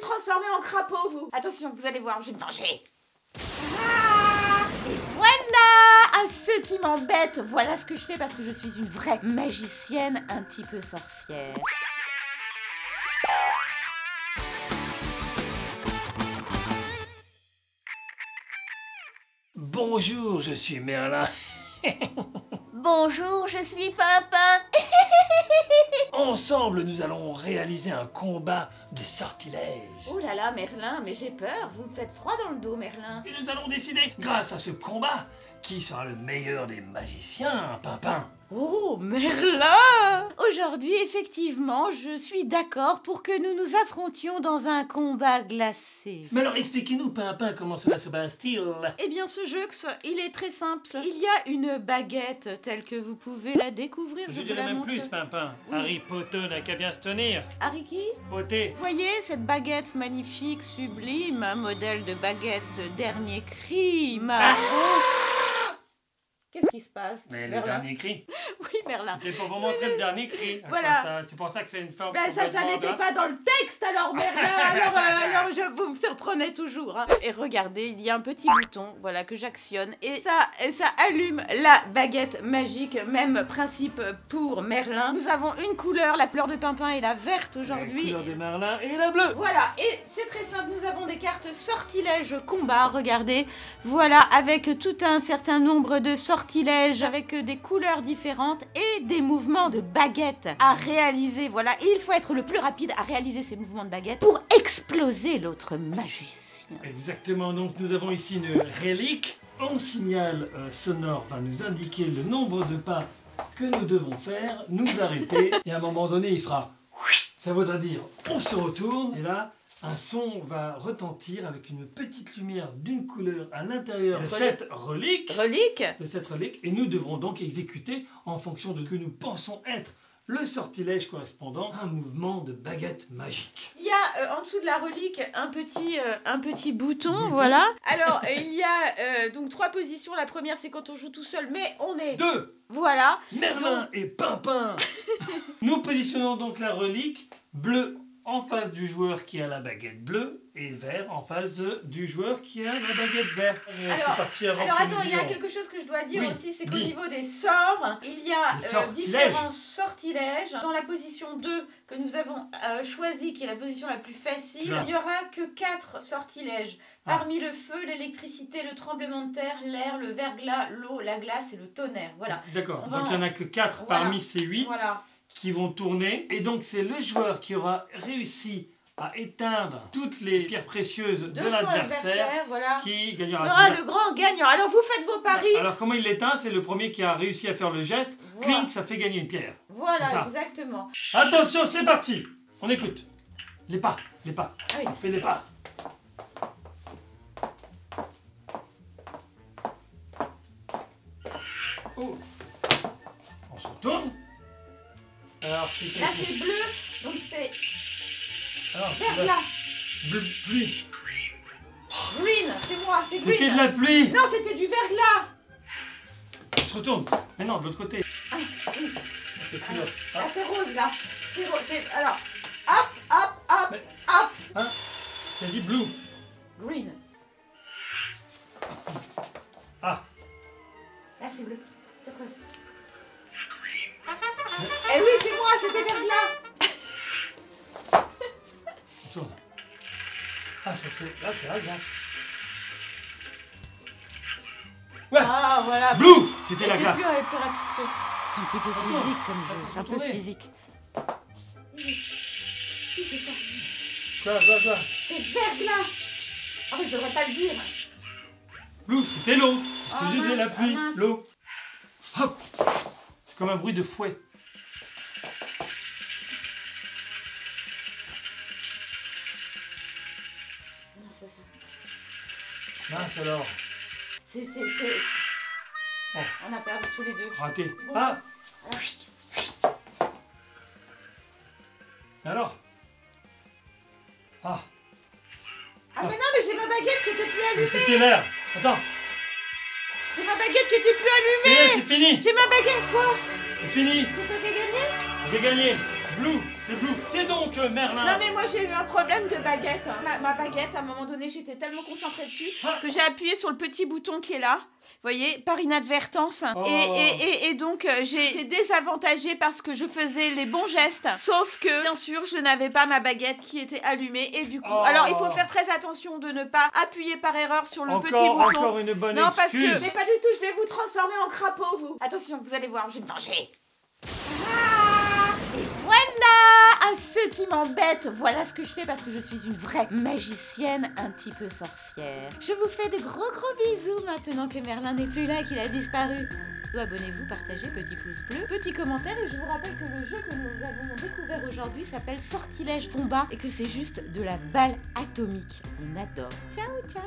transformer en crapaud, vous. Attention, vous allez voir, je vais me venger. Ah, et voilà. À ceux qui m'embêtent, voilà ce que je fais parce que je suis une vraie magicienne, un petit peu sorcière. Bonjour, je suis Merlin. Bonjour, je suis Pimpin. Ensemble, nous allons réaliser un combat de sortilèges. Oh là là, Merlin, mais j'ai peur. Vous me faites froid dans le dos, Merlin. Et nous allons décider, grâce à ce combat, qui sera le meilleur des magiciens, Pimpin. Oh, Merlin! Aujourd'hui, effectivement, je suis d'accord pour que nous nous affrontions dans un combat glacé. Mais alors, expliquez-nous, Pimpin, comment cela se passe-t-il? Eh bien, ce jeu, il est très simple. Il y a une baguette telle que vous pouvez la découvrir. Je vous dirais la même montre. plus, Pimpin. Oui. Harry Potter n'a qu'à bien se tenir. Harry qui? Potter. Voyez cette baguette magnifique, sublime, un modèle de baguette dernier cri, marron. Qu'est-ce qui se passe? Mais le Merlin? dernier cri. Oui, Merlin. C'est pour vous montrer le dernier cri. Voilà. C'est pour ça que c'est une forme. Ben ça n'était pas dans le texte alors, Merlin. Alors vous me surprenez toujours. Hein. Et regardez, il y a un petit bouton, voilà, que j'actionne et ça allume la baguette magique. Même principe pour Merlin. Nous avons une couleur, la couleur de Pimpin est la verte aujourd'hui. La couleur de Merlin et la bleue. Voilà, et c'est très simple, nous avons des cartes sortilèges combat, regardez, voilà, avec tout un certain nombre de sortilèges, avec des couleurs différentes et des mouvements de baguette à réaliser, voilà, et il faut être le plus rapide à réaliser ces mouvements de baguette pour exploser l'autre magicien. Exactement, donc nous avons ici une relique. Un signal sonore va nous indiquer le nombre de pas que nous devons faire, nous arrêter, et à un moment donné, il fera... Ça voudra dire, on se retourne, et là, un son va retentir avec une petite lumière d'une couleur à l'intérieur de cette relique. Et nous devrons donc exécuter, en fonction de ce que nous pensons être le sortilège correspondant, un mouvement de baguette magique. Il y a en dessous de la relique un petit bouton, voilà. Alors, il y a donc 3 positions. La première, c'est quand on joue tout seul, mais on est... 2. Voilà. Merlin et Pimpin. Nous positionnons donc la relique bleu en face du joueur qui a la baguette bleue et vert en face du joueur qui a la baguette verte. C'est parti avant. Alors que attends, nous il y a disions. quelque chose que je dois dire Oui, aussi, c'est qu'au dis. niveau des sorts, il y a Les sortilèges. différents sortilèges. Dans la position 2 que nous avons choisie, qui est la position la plus facile, Bien. il n'y aura que 4 sortilèges. Parmi le feu, l'électricité, le tremblement de terre, l'air, le verglas, l'eau, la glace et le tonnerre. Voilà. D'accord, On va donc il n'y en a que 4 Voilà. parmi ces 8 Voilà. qui vont tourner. Et donc c'est le joueur qui aura réussi à éteindre toutes les pierres précieuses de son l'adversaire voilà. qui gagnera. Sera le grand gagnant. Alors vous faites vos paris. Alors comment il l'éteint? C'est le premier qui a réussi à faire le geste. Voilà. Clink, ça fait gagner une pierre. Voilà, C'est ça. exactement. Attention, c'est parti. On écoute. Les pas. Ah oui. On fait les pas. Oh. On se retourne. Alors, Là c'est bleu, donc c'est Alors, verglas. bleu, pluie. Green, c'est moi, c'est green. C'était de la pluie. Non, c'était du verglas. On se retourne. Mais non, de l'autre côté. Ah, oui. Ok, plus l'autre. Ah, c'est rose là. C'est rose. Alors, hop, hop, hop, Mais- hop. Hein? C'est dit blue. Green. Ah. Là, c'est bleu. C'est quoi ça? Eh oui, c'est moi, c'était verglas. On tourne. Ah, ça c'est. Là, c'est la glace. Ouais. Ah, voilà. Blue. C'était la Elle glace. était plus rapide. C'est un petit peu physique comme jeu. C'est un peu retourner. physique. Si, c'est ça. Quoi? C'est verglas. Ah, mais je devrais pas le dire. Blue, c'était l'eau. C'est ce que Ah, je disais, la mince, pluie, ah, mince. l'eau. Hop. C'est comme un bruit de fouet. Non, c'est pas ça. Mince alors. C'est... Oh. On a perdu tous les deux. Raté. Bon. Ah. Voilà. Et alors? Ah. Ah, mais non, mais j'ai ma baguette qui était plus Mais allumée. c'était l'air. Attends. C'est ma baguette qui était plus C'est allumée. fini. C'est ma baguette, quoi. C'est fini. C'est toi qui as gagné. J'ai gagné. Blue, C'est Blue. C'est donc Merlin. Non mais moi j'ai eu un problème de baguette. Ma baguette, à un moment donné, j'étais tellement concentrée dessus que j'ai appuyé sur le petit bouton qui est là. Vous voyez, par inadvertance. Oh. Et donc j'ai été désavantagée parce que je faisais les bons gestes. Sauf que, bien sûr, je n'avais pas ma baguette qui était allumée. Et du coup, alors il faut faire très attention de ne pas appuyer par erreur sur le petit bouton. Encore une bonne Non, parce excuse. que, mais pas du tout, je vais vous transformer en crapaud, vous. Attention, vous allez voir, je vais me venger. Ah, et voilà, à ceux qui m'embêtent, voilà ce que je fais parce que je suis une vraie magicienne un petit peu sorcière. Je vous fais de gros bisous maintenant que Merlin n'est plus là, qu'il a disparu. Abonnez-vous, partagez, petit pouce bleu, petit commentaire et je vous rappelle que le jeu que nous avons découvert aujourd'hui s'appelle Sortilège Combat et que c'est juste de la balle atomique. On adore. Ciao, ciao.